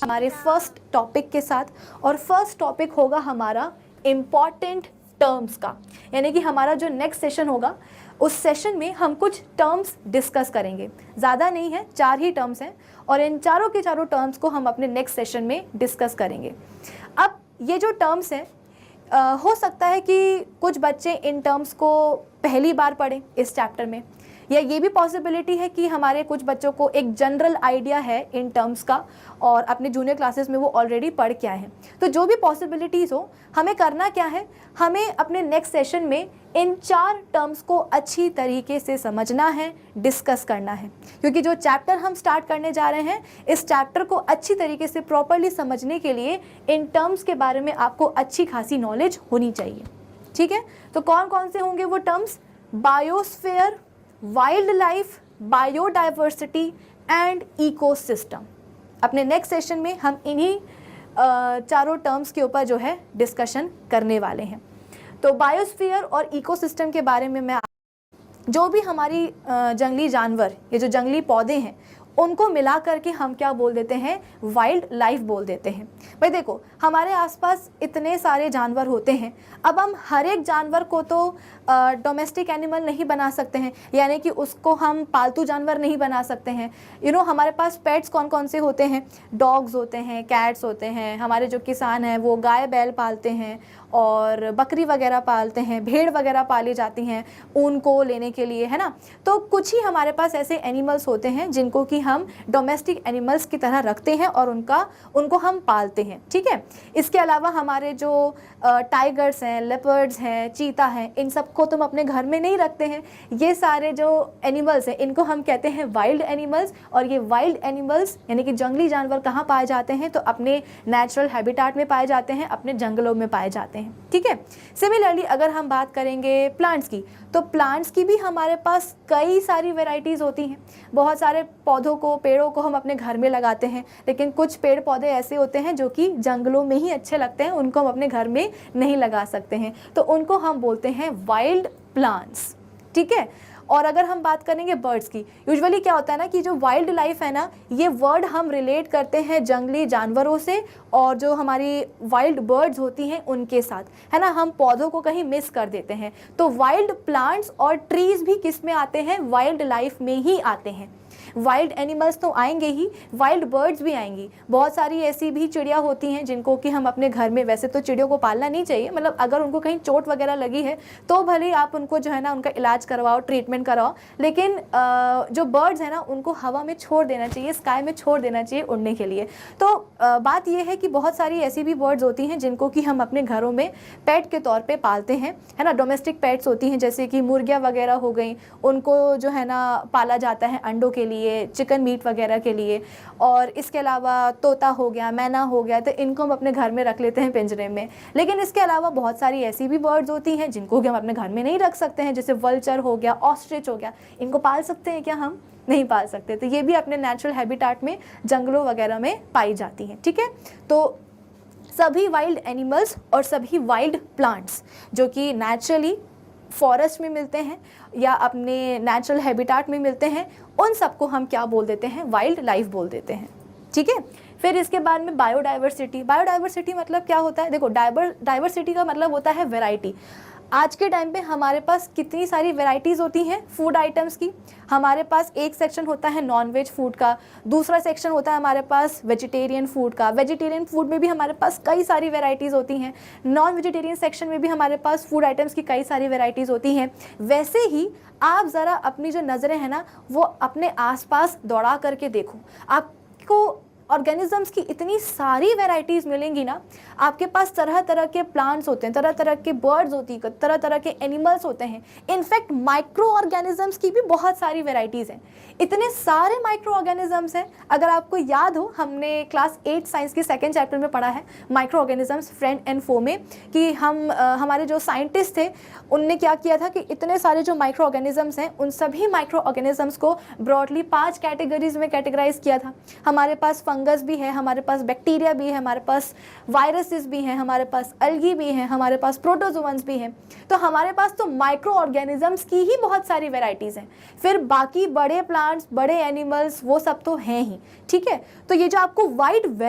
हमारे first topic के साथ, और फर्स्ट टॉपिक होगा हमारा इम्पॉर्टेंट टर्म्स का, यानी कि हमारा जो नेक्स्ट सेशन होगा उस सेशन में हम कुछ टर्म्स डिस्कस करेंगे। ज़्यादा नहीं है, 4 ही टर्म्स हैं और इन चारों के चारों टर्म्स को हम अपने नेक्स्ट सेशन में डिस्कस करेंगे। अब ये जो टर्म्स हैं हो सकता है कि कुछ बच्चे इन टर्म्स को पहली बार पढ़ें इस चैप्टर में, या ये भी पॉसिबिलिटी है कि हमारे कुछ बच्चों को एक जनरल आइडिया है इन टर्म्स का और अपने जूनियर क्लासेस में वो ऑलरेडी पढ़ के आए हैं। तो जो भी पॉसिबिलिटीज़ हो, हमें करना क्या है, हमें अपने नेक्स्ट सेशन में इन 4 टर्म्स को अच्छी तरीके से समझना है, डिस्कस करना है, क्योंकि जो चैप्टर हम स्टार्ट करने जा रहे हैं, इस चैप्टर को अच्छी तरीके से प्रॉपरली समझने के लिए इन टर्म्स के बारे में आपको अच्छी खासी नॉलेज होनी चाहिए। ठीक है, तो कौन कौन से होंगे वो terms? Biosphere, wild life, biodiversity and ecosystem. अपने नेक्स्ट सेशन में हम इन्हीं चारों टर्म्स के ऊपर जो है डिस्कशन करने वाले हैं। तो बायोस्फीयर और इकोसिस्टम के बारे में मैं जो भी हमारी जंगली जानवर, ये जो जंगली पौधे हैं, उनको मिला करके हम क्या बोल देते हैं? वाइल्ड लाइफ बोल देते हैं। भाई देखो, हमारे आसपास इतने सारे जानवर होते हैं, अब हम हर एक जानवर को तो डोमेस्टिक एनिमल नहीं बना सकते हैं, यानी कि उसको हम पालतू जानवर नहीं बना सकते हैं। हमारे पास पेट्स कौन कौन से होते हैं? डॉग्स होते हैं, कैट्स होते हैं, हमारे जो किसान हैं वो गाय बैल पालते हैं और बकरी वगैरह पालते हैं, भेड़ वगैरह पाली जाती हैं ऊन को लेने के लिए, है ना। तो कुछ ही हमारे पास ऐसे एनिमल्स होते हैं जिनको कि हम डोमेस्टिक एनिमल्स की तरह रखते हैं और उनको हम पालते हैं। ठीक है, इसके अलावा हमारे जो टाइगर्स हैं, लेपर्ड्स हैं, चीता हैं, इन सबको तुम अपने घर में नहीं रखते हैं। ये सारे जो एनिमल्स हैं इनको हम कहते हैं वाइल्ड एनिमल्स, और ये वाइल्ड एनिमल्स यानी कि जंगली जानवर कहाँ पाए जाते हैं? तो अपने नेचुरल हैबिटेट में पाए जाते हैं, अपने जंगलों में पाए जाते हैं। ठीक है, सिमिलरली अगर हम बात करेंगे प्लांट्स की, तो प्लांट्स की भी हमारे पास कई सारी वेराइटीज़ होती हैं। बहुत सारे पौधों को, पेड़ों को हम अपने घर में लगाते हैं, लेकिन कुछ पेड़ पौधे ऐसे होते हैं जो कि जंगलों में ही अच्छे लगते हैं, उनको हम अपने घर में नहीं लगा सकते हैं, तो उनको हम बोलते हैं वाइल्ड प्लांट्स। ठीक है, और अगर हम बात करेंगे बर्ड्स की, यूजुअली क्या होता है ना कि जो वाइल्ड लाइफ है ना, ये वर्ड हम रिलेट करते हैं जंगली जानवरों से और जो हमारी वाइल्ड बर्ड्स होती हैं उनके साथ, है ना। हम पौधों को कहीं मिस कर देते हैं। तो वाइल्ड प्लांट्स और ट्रीज भी किस में आते हैं? वाइल्ड लाइफ में ही आते हैं। वाइल्ड एनिमल्स तो आएंगे ही, वाइल्ड बर्ड्स भी आएंगी। बहुत सारी ऐसी भी चिड़िया होती हैं जिनको कि हम अपने घर में, वैसे तो चिड़ियों को पालना नहीं चाहिए, मतलब अगर उनको कहीं चोट वगैरह लगी है तो भले आप उनको जो है ना उनका इलाज करवाओ, ट्रीटमेंट कराओ, लेकिन जो बर्ड्स हैं ना उनको हवा में छोड़ देना चाहिए, स्काई में छोड़ देना चाहिए उड़ने के लिए। तो बात यह है कि बहुत सारी ऐसी भी बर्ड्स होती हैं जिनको कि हम अपने घरों में पेट के तौर पर पालते हैं, है ना। डोमेस्टिक पेट्स होती हैं, जैसे कि मुर्गियाँ वगैरह हो गई, उनको जो है ना पाला जाता है अंडों के लिए, चिकन मीट वगैरह के लिए। और इसके अलावा तोता हो गया, मैना हो गया, तो इनको हम अपने घर में रख लेते हैं पिंजरे में। लेकिन इसके अलावा बहुत सारी ऐसी भी बर्ड्स होती हैं जिनको कि हम अपने घर में नहीं रख सकते हैं, जैसे वल्चर हो गया, ऑस्ट्रिच हो गया। इनको पाल सकते हैं क्या? हम नहीं पाल सकते। तो ये भी अपने नेचुरल हैबिटेट में, जंगलों वगैरह में पाई जाती हैं। ठीक है, तो सभी वाइल्ड एनिमल्स और सभी वाइल्ड प्लांट्स जो कि नेचुरली फॉरेस्ट में मिलते हैं या अपने नेचुरल हैबिटेट में मिलते हैं, उन सबको हम क्या बोल देते हैं? वाइल्ड लाइफ बोल देते हैं। ठीक है, फिर इसके बाद में बायोडाइवर्सिटी। बायोडाइवर्सिटी मतलब क्या होता है? देखो, डाइवर्सिटी का मतलब होता है वैरायटी। आज के टाइम पे हमारे पास कितनी सारी वैरायटीज़ होती हैं फूड आइटम्स की। हमारे पास एक सेक्शन होता है नॉन वेज फूड का, दूसरा सेक्शन होता है हमारे पास वेजिटेरियन फूड का। वेजिटेरियन फूड में भी हमारे पास कई सारी वैरायटीज़ होती हैं। नॉन वेजिटेरियन सेक्शन में भी हमारे पास फूड आइटम्स की कई सारी वैरायटीज़ होती हैं। वैसे ही आप ज़रा अपनी जो नज़रें हैं ना वो अपने आसपास दौड़ा करके देखो, आपको ऑर्गेनिजम्स की इतनी सारी वैरायटीज़ मिलेंगी ना। आपके पास तरह तरह के प्लांट्स होते हैं, तरह तरह के बर्ड्स होती हैं, तरह तरह के एनिमल्स होते हैं। इनफैक्ट माइक्रो ऑर्गेनिजम्स की भी बहुत सारी वैरायटीज़ हैं। इतने सारे माइक्रो ऑर्गेनिजम्स हैं, अगर आपको याद हो हमने क्लास 8 साइंस के सेकेंड चैप्टर में पढ़ा है माइक्रो ऑर्गेनिजम्स फ्रेंड एंड फो में, कि हमारे जो साइंटिस्ट थे उनने क्या किया था कि इतने सारे जो माइक्रो ऑर्गेनिजम्स हैं उन सभी माइक्रो ऑर्गेनिजम्स को ब्रॉडली 5 कैटेगरीज में कैटेगराइज किया था। हमारे पास फंगस भी है, हमारे पास बैक्टीरिया भी है, हमारे पास वायरसेस भी हैं, हमारे पास अलगी भी हैं, हमारे पास प्रोटोजोअन्स भी हैं। तो हमारे पास तो माइक्रो ऑर्गेनिजम्स की ही बहुत सारी वैरायटीज़ हैं। फिर बाकी बड़े प्लांट्स, बड़े एनिमल्स, वो सब तो हैं ही। ठीक है, तो ये जो आपको वाइड